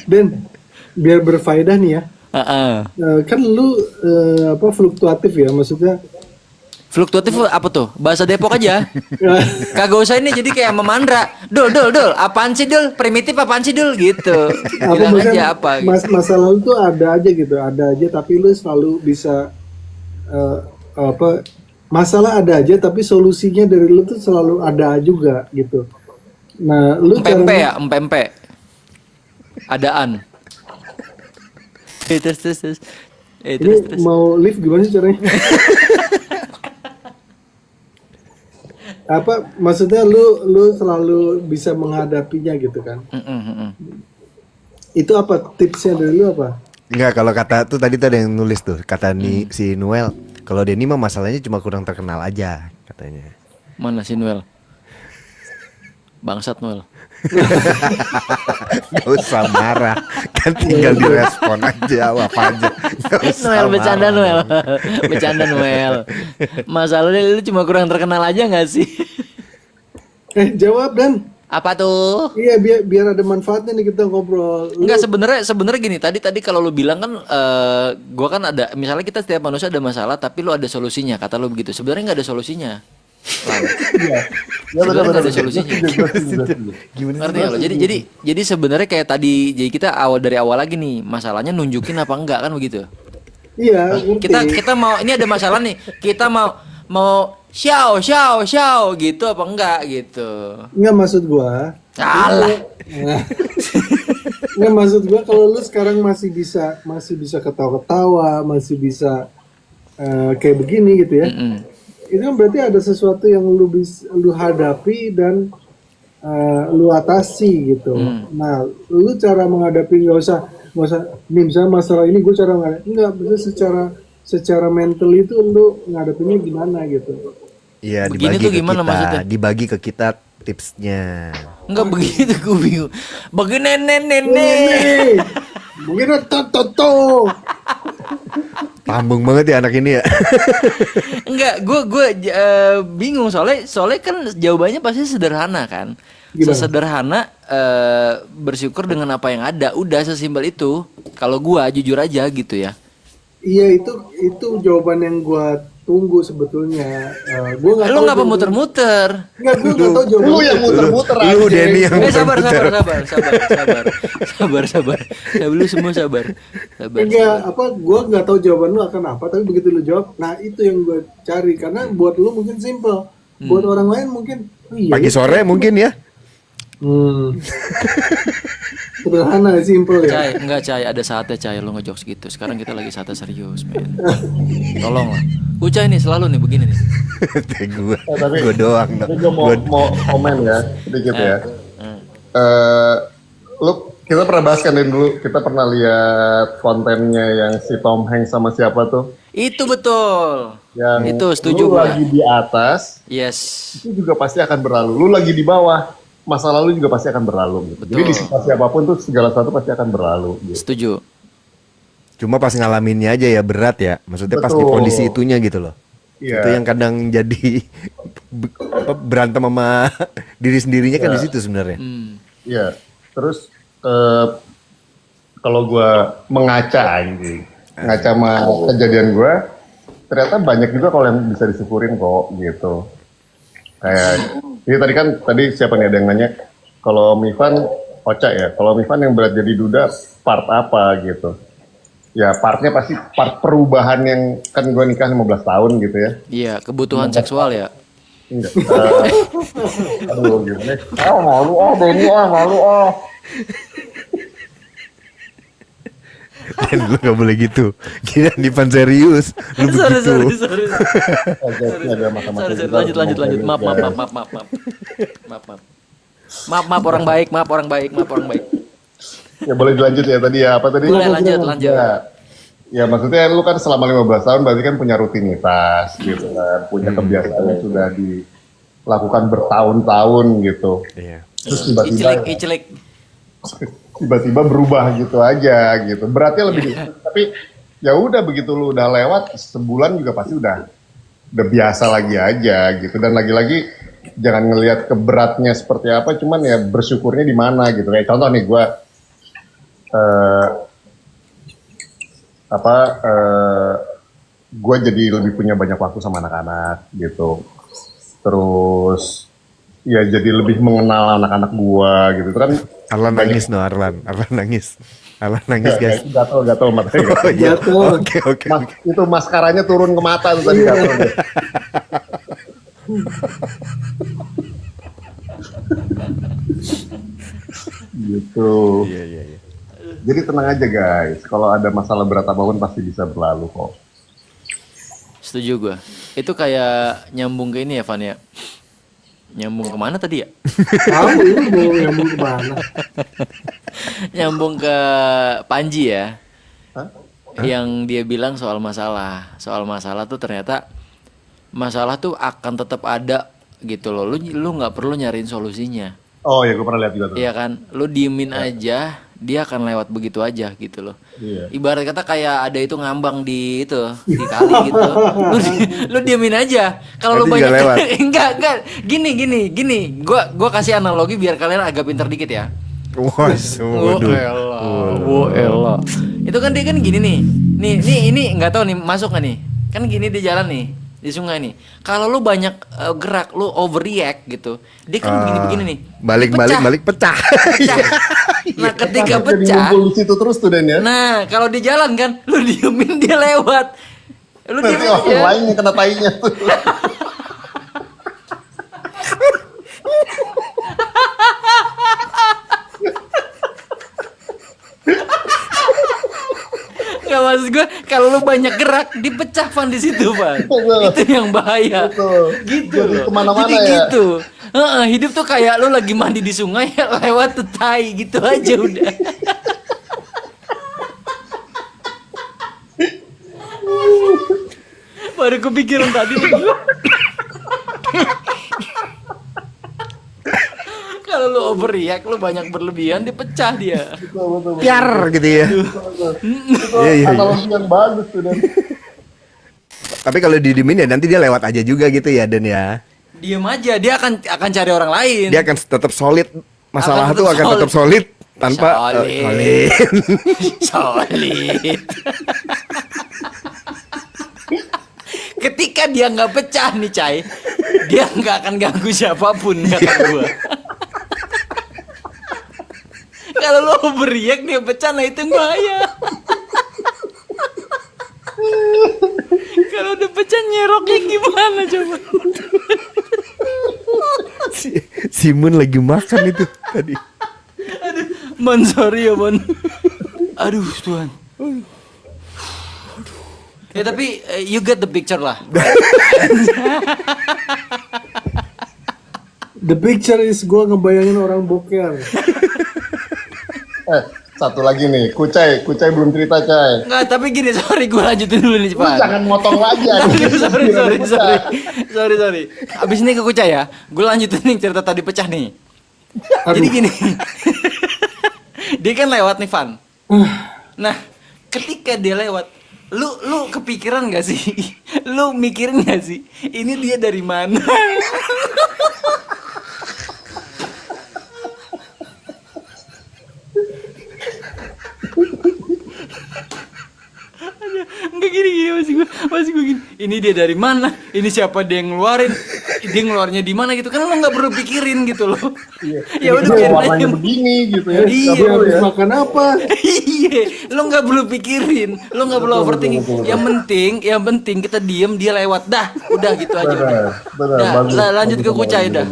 [SPEAKER 1] Den, biar berfaedah nih ya.
[SPEAKER 4] Heeh.
[SPEAKER 1] Kan lu fluktuatif ya, maksudnya.
[SPEAKER 4] Fluktuatif apa tuh? Bahasa Depok aja. Kagak usah ini jadi kayak memandra. Dul, apaan sih Dul? Primitif apaan sih Dul? Gitu.
[SPEAKER 1] Apa
[SPEAKER 4] Bilang
[SPEAKER 1] maksudnya,
[SPEAKER 4] aja apa gitu.
[SPEAKER 1] masa lalu tuh ada aja gitu, ada aja tapi lu selalu bisa masalah ada aja tapi solusinya dari lu tuh selalu ada juga gitu. Nah, lu
[SPEAKER 4] Empempe ya, empempe. Adaan. Terus.
[SPEAKER 1] ini
[SPEAKER 4] Terus.
[SPEAKER 1] mau live gimana sih caranya? apa maksudnya lu selalu bisa menghadapinya gitu kan? Itu apa tipsnya dari lu apa?
[SPEAKER 2] Enggak, kalau kata tuh tadi tuh ada yang nulis tuh, kata nih si Noel, kalau Denny mah masalahnya cuma kurang terkenal aja katanya.
[SPEAKER 4] Mana si Noel? Bangsat Noel.
[SPEAKER 2] Gak usah marah, kan tinggal direspon aja apa aja. Gak usah
[SPEAKER 4] Noel bercanda
[SPEAKER 2] marah.
[SPEAKER 4] Noel. Bercanda Noel. Masalahnya lu cuma kurang terkenal aja nggak sih?
[SPEAKER 1] Jawab Dan.
[SPEAKER 4] Apa tuh?
[SPEAKER 1] Iya biar ada manfaatnya nih kita ngobrol.
[SPEAKER 4] Enggak, sebenarnya gini, tadi kalau lu bilang kan gua kan ada, misalnya kita setiap manusia ada masalah tapi lu ada solusinya, kata lu begitu. Sebenarnya nggak ada solusinya. Lan.
[SPEAKER 3] Ya
[SPEAKER 4] Sebenarnya nggak ada
[SPEAKER 3] benar-benar.
[SPEAKER 4] solusinya.
[SPEAKER 2] Gimana
[SPEAKER 4] Ngerti nggak lo? Jadi sebenarnya kayak tadi, jadi kita dari awal lagi nih, masalahnya nunjukin apa enggak kan begitu.
[SPEAKER 1] Iya, ngerti.
[SPEAKER 4] Kita mau, ini ada masalah nih, kita mau show gitu apa enggak gitu.
[SPEAKER 1] Nggak maksud gua.
[SPEAKER 4] Alah.
[SPEAKER 1] Nggak maksud gua kalau lu sekarang masih bisa ketawa-ketawa, masih bisa kayak begini gitu ya. Itu kan berarti ada sesuatu yang lu hadapi dan lu atasi gitu. Nah, lu cara menghadapi nggak usah nih misalnya masalah ini gue cara enggak bisa secara mental itu lu ngadepinnya gimana gitu.
[SPEAKER 2] Iya,
[SPEAKER 4] Begini
[SPEAKER 2] dibagi
[SPEAKER 4] tuh
[SPEAKER 2] ke
[SPEAKER 4] gimana
[SPEAKER 2] kita,
[SPEAKER 4] maksudnya?
[SPEAKER 2] dibagi ke kita tipsnya.
[SPEAKER 4] Enggak begitu, gue bingung. Bagi nenek.
[SPEAKER 1] Nih, mungkin toto.
[SPEAKER 2] Tambung banget ya anak ini ya.
[SPEAKER 4] Enggak, gue bingung soalnya kan jawabannya pasti sederhana kan.
[SPEAKER 1] Gimana?
[SPEAKER 4] Sesederhana bersyukur dengan apa yang ada. Udah sesimpel itu. Kalau gua jujur aja gitu ya.
[SPEAKER 1] Iya itu jawaban yang gua tunggu sebetulnya. Gua nggak
[SPEAKER 4] Lu
[SPEAKER 1] tahu
[SPEAKER 4] ngapa
[SPEAKER 1] jawaban-
[SPEAKER 4] muter-muter?
[SPEAKER 1] Nggak, gua nggak tahu jawaban.
[SPEAKER 3] Lu yang muter-muter
[SPEAKER 2] Lu
[SPEAKER 3] aja.
[SPEAKER 2] Denny yang
[SPEAKER 4] Sabar.
[SPEAKER 2] muter-muter.
[SPEAKER 4] Sabar. Lu semua sabar.
[SPEAKER 1] Enggak, gua nggak tahu jawaban lu akan apa, tapi begitu lu jawab, nah itu yang gua cari karena buat lu mungkin simple, buat orang lain mungkin oh iya,
[SPEAKER 2] Pagi sore mungkin ya.
[SPEAKER 1] Sederhana, simple ya.
[SPEAKER 4] Cai, ada saatnya Cai lu ngejokes gitu. Sekarang kita lagi saatnya serius, men. Tolong lah. Ucai nih selalu nih begini nih.
[SPEAKER 2] Gue doang.
[SPEAKER 3] Tapi gue mau komen ya sedikit ya. Kita pernah bahas kan dari dulu, kita pernah lihat kontennya yang si Tom Hanks sama siapa tuh?
[SPEAKER 4] Itu betul.
[SPEAKER 3] Yang
[SPEAKER 4] Itu setuju
[SPEAKER 3] lu
[SPEAKER 4] gua.
[SPEAKER 3] lagi di atas,
[SPEAKER 4] Yes.
[SPEAKER 3] itu juga pasti akan berlalu. Lu lagi di bawah, masa lalu juga pasti akan berlalu. Gitu. Jadi
[SPEAKER 4] Betul.
[SPEAKER 3] di situasi apapun tuh segala sesuatu pasti akan berlalu. Gitu.
[SPEAKER 4] Setuju.
[SPEAKER 2] Cuma pas ngalaminnya aja ya berat ya. Maksudnya pas di
[SPEAKER 3] Betul.
[SPEAKER 2] kondisi itunya gitu loh.
[SPEAKER 3] Iya.
[SPEAKER 2] Itu yang kadang jadi berantem sama diri sendirinya kan
[SPEAKER 3] Iya.
[SPEAKER 2] di situ sebenarnya.
[SPEAKER 3] Iya. Terus kalau gue mengaca anjing, ngaca sama kejadian gue, ternyata banyak juga kalau yang bisa disyukurin kok gitu. Kayak ini tadi siapa nih ada yang nanya, kalau Mifan Ocha ya, kalau Mifan yang berat jadi duda part apa gitu. Ya partnya pasti part perubahan yang kan gue nikah 15 tahun gitu ya.
[SPEAKER 4] Iya, kebutuhan seksual ya.
[SPEAKER 3] Enggak. Aduh gimana? Malu Denny malu
[SPEAKER 2] Dan lu gak boleh gitu. Kira Divan serius. Lu begitu.
[SPEAKER 4] Sorry.
[SPEAKER 3] Ada mata-mata
[SPEAKER 4] Sorry,
[SPEAKER 3] juga.
[SPEAKER 4] lanjut. Maaf orang baik.
[SPEAKER 3] Ya boleh dilanjut ya tadi ya, apa tadi?
[SPEAKER 4] Boleh lanjut.
[SPEAKER 3] Ya maksudnya lu kan selama 15 tahun berarti kan punya rutinitas gitu kan, punya kebiasaan yang sudah dilakukan bertahun-tahun gitu.
[SPEAKER 2] Iya.
[SPEAKER 3] Terus tiba-tiba
[SPEAKER 4] Icilik.
[SPEAKER 3] berubah gitu aja gitu. Beratnya lebih tapi ya udah begitu lu udah lewat sebulan juga pasti udah biasa lagi aja gitu. Dan lagi-lagi jangan ngelihat keberatnya seperti apa, cuman ya bersyukurnya di mana gitu. Kayak contoh nih gue gue jadi lebih punya banyak waktu sama anak-anak gitu. Terus ya jadi lebih mengenal anak-anak gue gitu kan.
[SPEAKER 2] Arlan nangis no, Arlan nangis. Arlan nangis guys.
[SPEAKER 3] Gatel matanya.
[SPEAKER 2] Oh iya.
[SPEAKER 1] Jatuh.
[SPEAKER 2] Oke.
[SPEAKER 3] Itu maskaranya turun ke mata tuh tadi gatel. Gitu.
[SPEAKER 2] Iya.
[SPEAKER 3] Jadi tenang aja guys. Kalau ada masalah berat apapun pasti bisa berlalu kok.
[SPEAKER 4] Setuju gue. Itu kayak nyambung ke ini ya, Van ya. Nyambung kemana tadi ya?
[SPEAKER 1] Tahu lu mau nyambung kemana?
[SPEAKER 4] Nyambung ke Panji ya.
[SPEAKER 3] Hah?
[SPEAKER 4] Yang dia bilang soal masalah. Soal masalah tuh ternyata masalah tuh akan tetap ada gitu loh. Lu nggak perlu nyariin solusinya.
[SPEAKER 3] Oh ya, gue pernah lihat juga tuh.
[SPEAKER 4] Iya kan? Lu diemin aja, dia akan lewat begitu aja gitu loh.
[SPEAKER 3] Iya.
[SPEAKER 4] Ibarat kata kayak ada itu ngambang di itu, di kali gitu. Lu diemin aja. Kalau lu
[SPEAKER 2] Nanti juga
[SPEAKER 4] banyak
[SPEAKER 2] lewat.
[SPEAKER 4] enggak. Gini. Gua kasih analogi biar kalian agak pintar dikit ya.
[SPEAKER 2] Wah, waduh.
[SPEAKER 4] Elah. Itu kan dia kan gini nih. Ini nggak tahu nih masuk nggak nih? Kan gini di jalan nih, di sungai nih. Kalau lu banyak gerak, lu overreact gitu. Dia kan begini-begini nih.
[SPEAKER 2] Balik pecah.
[SPEAKER 4] Pecah. Nah, ketika
[SPEAKER 3] Jadi
[SPEAKER 4] pecah,
[SPEAKER 3] ngumpul di situ terus tuh Den ya.
[SPEAKER 4] nah kalau di jalan kan, lu diemin dia lewat. Lu
[SPEAKER 3] Nanti
[SPEAKER 4] diemin
[SPEAKER 3] orang
[SPEAKER 4] aja.
[SPEAKER 3] lain yang kena tainya tuh.
[SPEAKER 4] Nggak, maksud gue kalau lu banyak gerak dipecah Van di situ Van.
[SPEAKER 3] Betul.
[SPEAKER 4] Itu yang bahaya.
[SPEAKER 3] Betul.
[SPEAKER 4] Gitu
[SPEAKER 3] Jadi
[SPEAKER 4] loh.
[SPEAKER 3] kemana-mana
[SPEAKER 4] Jadi
[SPEAKER 3] ya.
[SPEAKER 4] gitu. Hidup tuh kayak lu lagi mandi di sungai lewat tetai gitu aja udah. Baru kepikiran tadi nih gua. Kalau lu overreact, lu banyak berlebihan dipecah dia.
[SPEAKER 3] Betul.
[SPEAKER 2] Piar gitu ya.
[SPEAKER 3] Itu
[SPEAKER 2] Iya.
[SPEAKER 3] analogi yang bagus tuh Den.
[SPEAKER 2] Tapi kalau didiemin ya nanti dia lewat aja juga gitu ya Den ya.
[SPEAKER 4] Diem aja, dia akan cari orang lain.
[SPEAKER 2] Dia akan tetap solid. Masalah
[SPEAKER 4] Akan
[SPEAKER 2] tuh
[SPEAKER 4] tetap
[SPEAKER 2] akan tetap solid tanpa
[SPEAKER 4] Solid.
[SPEAKER 2] solid.
[SPEAKER 4] Solid. Ketika dia nggak pecah nih Cai, dia nggak akan ganggu siapapun kata gua. Kalau lo overreact dia pecah, nah itu yang bahaya. Kalau udah pecah nyeroknya gimana coba?
[SPEAKER 2] Simun lagi makan itu tadi.
[SPEAKER 4] Man sorry ya Man. Aduh Tuhan. Ya tapi you get the picture lah.
[SPEAKER 1] The picture is gue ngebayangin orang boker.
[SPEAKER 3] Satu lagi nih, Kucai belum cerita Cai.
[SPEAKER 4] Enggak, tapi gini, sorry gue lanjutin dulu nih
[SPEAKER 3] Lu
[SPEAKER 4] cepat.
[SPEAKER 3] jangan motong lagi
[SPEAKER 4] Sorry. Abis ini ke Kucai ya, gue lanjutin nih cerita tadi pecah nih. Jadi gini, dia kan lewat nih Van. Nah, ketika dia lewat, lu kepikiran gak sih? Lu mikirin gak sih? Ini dia dari mana? Enggak gini masih gue gini. Ini dia dari mana? Ini siapa dia yang ngeluarin? Dia ngeluarnya di mana gitu kan lo nggak perlu pikirin gitu loh. Ya udah
[SPEAKER 3] Ini
[SPEAKER 4] biarin
[SPEAKER 3] warnanya
[SPEAKER 4] aja.
[SPEAKER 3] begini gitu ya.
[SPEAKER 4] Iya.
[SPEAKER 1] Tapi habis makan apa?
[SPEAKER 4] Iya, lo nggak perlu pikirin, lo nggak perlu overthinking. Yang penting kita diem dia lewat dah, udah gitu aja. Udah.
[SPEAKER 3] Benar,
[SPEAKER 4] Dah,
[SPEAKER 3] bagus.
[SPEAKER 4] lanjut ke Kucai dah.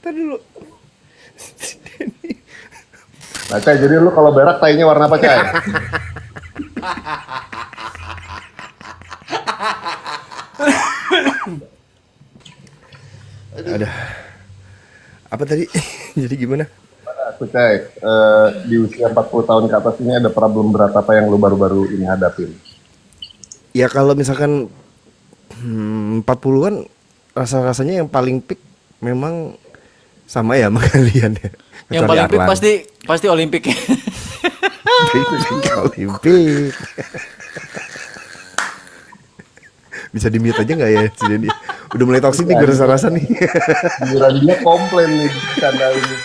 [SPEAKER 2] Tadi dulu.
[SPEAKER 3] Nah Cai, jadi lu kalau berak tainya warna apa Cai?
[SPEAKER 2] Ada. Apa tadi? Jadi gimana?
[SPEAKER 3] Aku Cai, di usia 40 tahun ke atas ini ada problem berat apa yang lu baru-baru ini hadapin?
[SPEAKER 2] Ya kalau misalkan 40-an rasa-rasanya yang paling peak memang sama ya sama kalian ya.
[SPEAKER 4] Yang
[SPEAKER 2] Kecuali
[SPEAKER 4] paling peak
[SPEAKER 2] Arlan.
[SPEAKER 4] pasti Olimpik.
[SPEAKER 2] Olimpik. Bisa di-mute aja nggak ya si Denny? Udah mulai toksik nih gue rasa-rasa nih.
[SPEAKER 3] Diradinya komplain nih karena ini.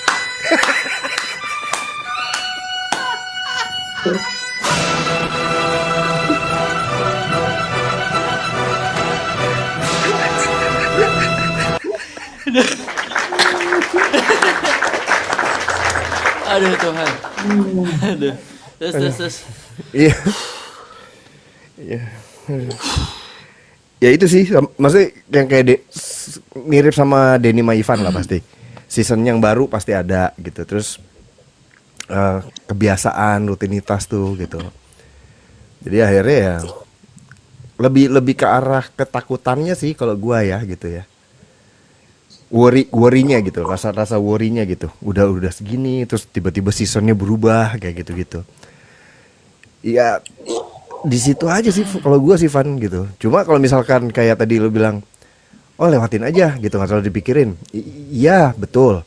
[SPEAKER 4] Aduh Tuhan. Aduh. Terus.
[SPEAKER 2] Iya. Iya. Ya itu sih, maksudnya yang kayak mirip sama Denny sama Ivan lah pasti. Season yang baru pasti ada gitu. Terus kebiasaan, rutinitas tuh gitu. Jadi akhirnya ya lebih ke arah ketakutannya sih kalau gua ya gitu ya. worry-nya gitu, rasa worry-nya gitu. Udah segini terus tiba-tiba seasonnya berubah kayak gitu-gitu. Ya di situ aja sih kalau gua sih Van gitu. Cuma kalau misalkan kayak tadi lu bilang, oh lewatin aja gitu, nggak terlalu dipikirin. Iya betul,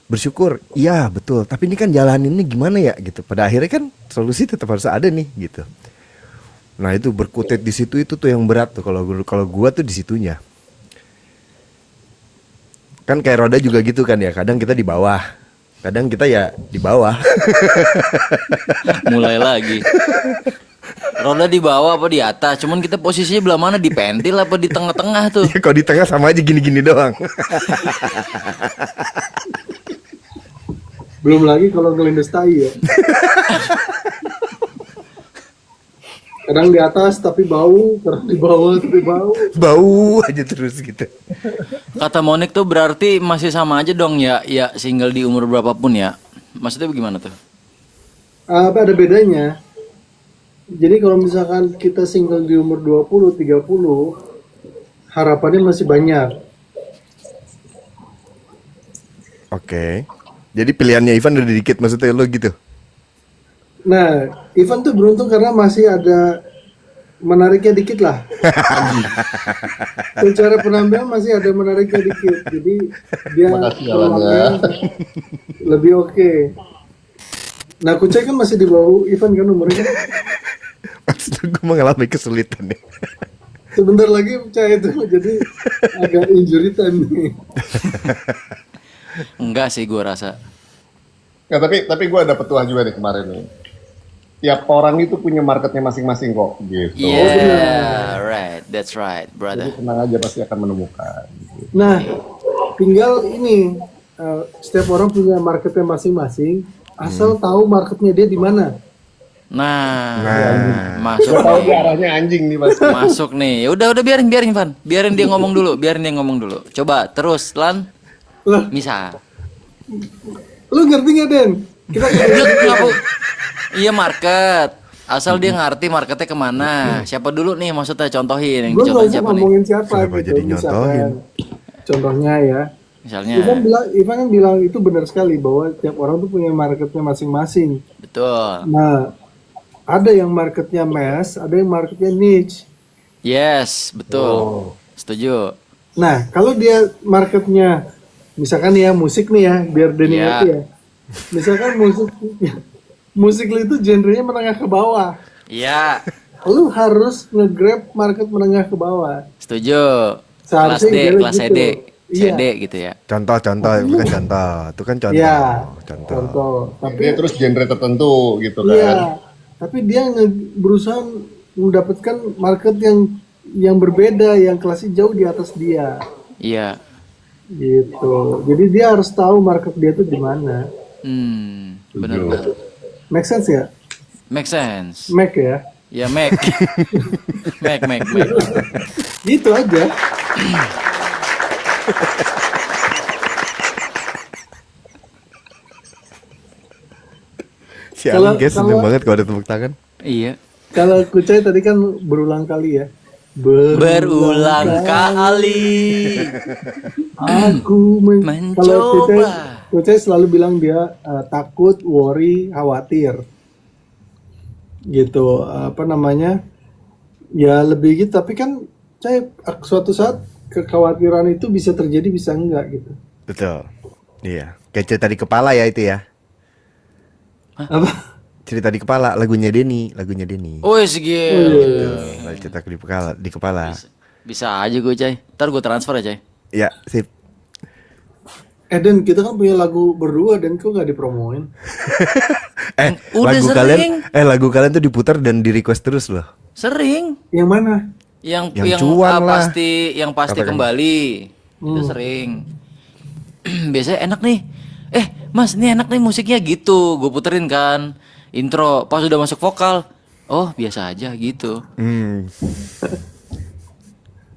[SPEAKER 2] bersyukur, iya betul. Tapi ini kan jalaninnya gimana ya gitu. Pada akhirnya kan solusi tetap harus ada nih gitu. Nah itu berkutat di situ itu tuh yang berat tuh kalau gua tuh di situnya. Kan kayak roda juga gitu kan ya. Kadang kita di bawah, kadang kita ya di bawah.
[SPEAKER 4] Mulai lagi. Roda di bawah apa di atas? Cuman kita posisinya belah mana, di pentil apa di tengah-tengah tuh?
[SPEAKER 2] Ya kalau di tengah sama aja gini-gini doang.
[SPEAKER 1] Belum lagi kalau ngelindes tai ya. Kadang di atas tapi bau, kadang di bawah tapi bau.
[SPEAKER 2] Bau aja terus gitu.
[SPEAKER 4] Kata Monik tuh berarti masih sama aja dong ya, ya single di umur berapapun ya. Maksudnya bagaimana tuh?
[SPEAKER 1] Apa ada bedanya? Jadi kalau misalkan kita single di umur 20, 30, harapannya masih banyak.
[SPEAKER 2] Oke. Jadi pilihannya Ivan udah dikit maksudnya lo gitu.
[SPEAKER 1] Nah, Ivan tuh beruntung karena masih ada menariknya dikit lah. Secara penampilan masih ada menariknya dikit. Jadi dia
[SPEAKER 3] Makasih ya, Lan,
[SPEAKER 1] peluangnya lebih oke. Nah, Kucai kan masih di bawah Ivan kan umurnya.
[SPEAKER 2] Maksud gue mengalami kesulitan ya.
[SPEAKER 1] Sebentar lagi Kucai itu jadi agak injury time nih.
[SPEAKER 4] Enggak sih gua rasa.
[SPEAKER 3] Ya, tapi gue ada petuah juga nih kemarin nih. Tiap orang itu punya marketnya masing-masing kok gitu.
[SPEAKER 4] Yeah, right. That's right,
[SPEAKER 3] Jadi
[SPEAKER 4] brother.
[SPEAKER 3] tenang aja pasti akan menemukan.
[SPEAKER 1] Nah, tinggal ini setiap orang punya marketnya masing-masing, asal tahu marketnya dia di mana.
[SPEAKER 4] Nah,
[SPEAKER 2] Nah.
[SPEAKER 4] masuk
[SPEAKER 3] Gue tahu
[SPEAKER 4] nih.
[SPEAKER 3] dia arahnya anjing nih pasti.
[SPEAKER 4] Masuk nih. Ya udah biarin Van. Biarin dia ngomong dulu. Coba terus Lan.
[SPEAKER 1] Lah,
[SPEAKER 4] Misal.
[SPEAKER 1] lu ngerti nggak Den? Kita
[SPEAKER 4] Dia kenapa? Iya market. Asal dia ngerti marketnya kemana. Siapa dulu nih maksudnya contohin yang
[SPEAKER 1] gue nggak
[SPEAKER 4] contohin
[SPEAKER 1] usah
[SPEAKER 4] siapa nih?
[SPEAKER 1] ngomongin siapa
[SPEAKER 2] Kenapa
[SPEAKER 1] gitu.
[SPEAKER 2] jadi nyontohin?
[SPEAKER 1] Contohnya ya,
[SPEAKER 4] Misalnya.
[SPEAKER 1] Ivan kan bilang itu benar sekali bahwa tiap orang tuh punya marketnya masing-masing.
[SPEAKER 4] Betul.
[SPEAKER 1] Nah, ada yang marketnya mass, ada yang marketnya niche.
[SPEAKER 4] Yes, betul. Setuju.
[SPEAKER 1] Nah, kalau dia marketnya, misalkan ya musik nih ya, biar Denny
[SPEAKER 4] Iya.
[SPEAKER 1] ngerti ya. Misalkan musik lu itu genrenya menengah ke bawah.
[SPEAKER 4] Iya,
[SPEAKER 1] Lu harus nge-grab market menengah ke bawah.
[SPEAKER 4] setuju. Kelas
[SPEAKER 1] Seharusnya
[SPEAKER 4] D,
[SPEAKER 1] idealnya
[SPEAKER 4] kelas
[SPEAKER 1] gitu.
[SPEAKER 4] CD,
[SPEAKER 1] Iya.
[SPEAKER 4] CD gitu ya.
[SPEAKER 2] Contoh itu kan contoh. Itu kan contoh.
[SPEAKER 1] Iya,
[SPEAKER 2] Contoh.
[SPEAKER 1] contoh. Tapi
[SPEAKER 3] Dia terus genre tertentu gitu kan.
[SPEAKER 1] iya, tapi dia berusaha mendapatkan market yang berbeda, yang kelasnya jauh di atas dia.
[SPEAKER 4] Iya.
[SPEAKER 1] Gitu. Jadi dia harus tahu market dia tuh di mana.
[SPEAKER 4] Benar.
[SPEAKER 1] Make sense ya?
[SPEAKER 4] Make sense.
[SPEAKER 1] Make ya?
[SPEAKER 4] Ya, make. make.
[SPEAKER 1] Gitu aja.
[SPEAKER 2] Si Alan guys seneng
[SPEAKER 1] kalau-
[SPEAKER 2] banget kalau ada tepuk tangan.
[SPEAKER 4] Iya.
[SPEAKER 1] Kalau Kucai tadi kan berulang kali ya.
[SPEAKER 4] Berulang kali.
[SPEAKER 1] Aku
[SPEAKER 4] Mencoba.
[SPEAKER 1] Kalau Kucai selalu bilang dia takut, worry, khawatir. Gitu, apa namanya? Ya lebih gitu, tapi kan saya suatu saat kekhawatiran itu bisa terjadi bisa enggak gitu.
[SPEAKER 2] Betul. Iya. Kayak cerita di kepala ya itu ya.
[SPEAKER 1] Apa?
[SPEAKER 2] Cerita di kepala lagunya Denny.
[SPEAKER 4] Oh, segitu.
[SPEAKER 2] Betul, cerita di kepala.
[SPEAKER 4] Bisa aja gue, Cai. Ntar gue transfer ya, Cai.
[SPEAKER 2] Ya, sip.
[SPEAKER 1] Dan kita kan punya lagu berdua dan kok nggak dipromoin?
[SPEAKER 4] Udah
[SPEAKER 2] lagu
[SPEAKER 4] sering.
[SPEAKER 2] lagu kalian tuh diputar dan di request terus loh.
[SPEAKER 4] Sering.
[SPEAKER 1] Yang mana?
[SPEAKER 2] Yang cuan lah.
[SPEAKER 4] Yang pasti
[SPEAKER 2] Katakan.
[SPEAKER 4] kembali. Itu sering. Biasanya enak nih. Mas, ini enak nih musiknya gitu. Gue puterin kan. Intro, pas udah masuk vokal. Oh, biasa aja gitu.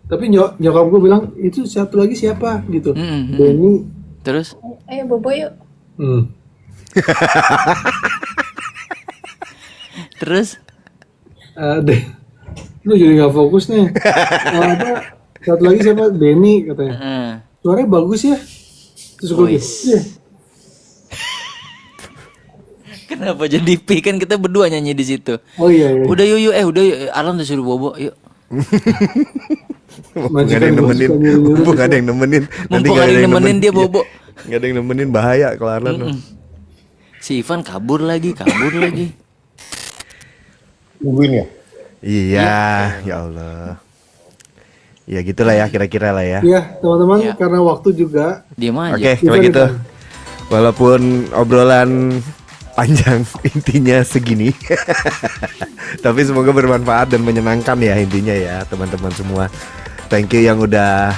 [SPEAKER 1] Tapi nyokap gue bilang itu satu lagi siapa gitu. Denny.
[SPEAKER 4] Terus?
[SPEAKER 6] Ayo bobo yuk.
[SPEAKER 4] Terus?
[SPEAKER 1] Lu jadi nggak fokus nih. Apa? Satu lagi siapa? Denny katanya. suaranya bagus ya. Terus gue
[SPEAKER 4] Wis.
[SPEAKER 1] gitu, iya.
[SPEAKER 4] Kenapa jadi Pi? Kan kita berdua nyanyi di situ.
[SPEAKER 1] Oh iya, iya.
[SPEAKER 4] Udah yuk, udah yuk. Alam udah suruh bobo, yuk.
[SPEAKER 2] Mumpung gak ada yang nemenin, mumpung gak ada yang nemenin.
[SPEAKER 4] Mumpung
[SPEAKER 2] gak
[SPEAKER 4] ada yang nemenin dia
[SPEAKER 2] Iya.
[SPEAKER 4] bobo.
[SPEAKER 2] Gak ada yang nemenin, bahaya kalau Arlan.
[SPEAKER 4] Si Ivan kabur lagi.
[SPEAKER 3] Nungguin ya.
[SPEAKER 2] Iya, ya Allah. Ya gitulah ya kira-kira lah ya.
[SPEAKER 1] Iya, teman-teman,
[SPEAKER 4] Iya.
[SPEAKER 1] karena waktu juga.
[SPEAKER 4] Diam aja.
[SPEAKER 2] Oke, kalau
[SPEAKER 1] Ivan,
[SPEAKER 2] gitu.
[SPEAKER 1] Ivan.
[SPEAKER 2] Walaupun obrolan panjang, intinya segini. Tapi semoga bermanfaat dan menyenangkan ya intinya ya teman-teman semua. Thank you yang udah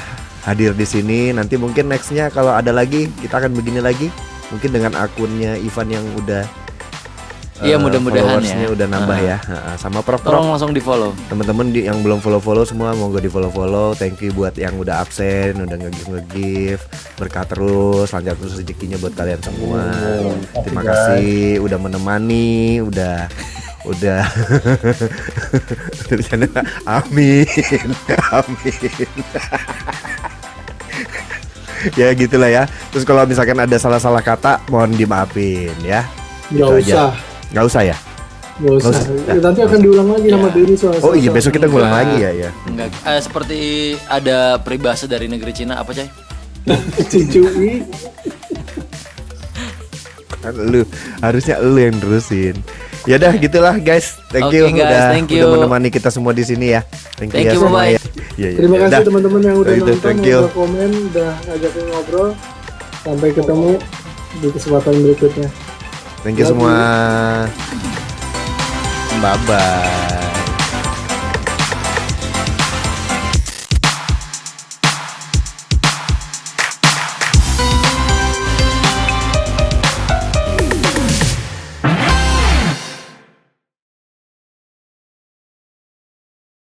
[SPEAKER 2] hadir di sini. Nanti mungkin nextnya kalau ada lagi kita akan begini lagi. Mungkin dengan akunnya Ivan yang udah
[SPEAKER 4] Iya, mudah-mudahan
[SPEAKER 2] followersnya
[SPEAKER 4] ya.
[SPEAKER 2] udah nambah ya. Sama Prof.
[SPEAKER 4] Tolong langsung di follow.
[SPEAKER 2] Teman-teman yang belum follow semua monggo di follow. Thank you buat yang udah absen, udah nge-give, berkah terus, lancar terus rezekinya buat kalian semua. Terima kasih udah menemani, udah bercanda. Amin. Ya gitulah ya. Terus kalau misalkan ada salah-salah kata mohon dimaafin ya.
[SPEAKER 1] Nggak
[SPEAKER 2] Gitu aja.
[SPEAKER 1] usah.
[SPEAKER 2] Nggak usah ya.
[SPEAKER 1] Nggak usah.
[SPEAKER 2] usah.
[SPEAKER 1] Ya, nanti akan diulang lagi sama Denny soal.
[SPEAKER 2] Oh iya besok kita ngulang lagi ya.
[SPEAKER 4] Enggak, seperti ada peribahasa dari negeri Cina apa, Cai?
[SPEAKER 1] Cicui.
[SPEAKER 2] Kan lu harusnya lu yang terusin. Ya udah gitulah guys. Thank
[SPEAKER 4] Oke,
[SPEAKER 2] you
[SPEAKER 4] guys,
[SPEAKER 2] udah
[SPEAKER 4] thank you.
[SPEAKER 2] menemani kita semua di sini ya.
[SPEAKER 4] Thank
[SPEAKER 2] ya
[SPEAKER 4] you,
[SPEAKER 2] semua
[SPEAKER 4] bye-bye.
[SPEAKER 2] ya. Iya, iya.
[SPEAKER 1] Terima kasih
[SPEAKER 2] Udah.
[SPEAKER 1] teman-teman yang udah
[SPEAKER 2] Udah,
[SPEAKER 1] nonton,
[SPEAKER 2] thank you.
[SPEAKER 1] udah komen, udah ngajakin ngobrol. Sampai ketemu di kesempatan berikutnya.
[SPEAKER 2] Thank you
[SPEAKER 1] Love you.
[SPEAKER 2] semua. Bye bye.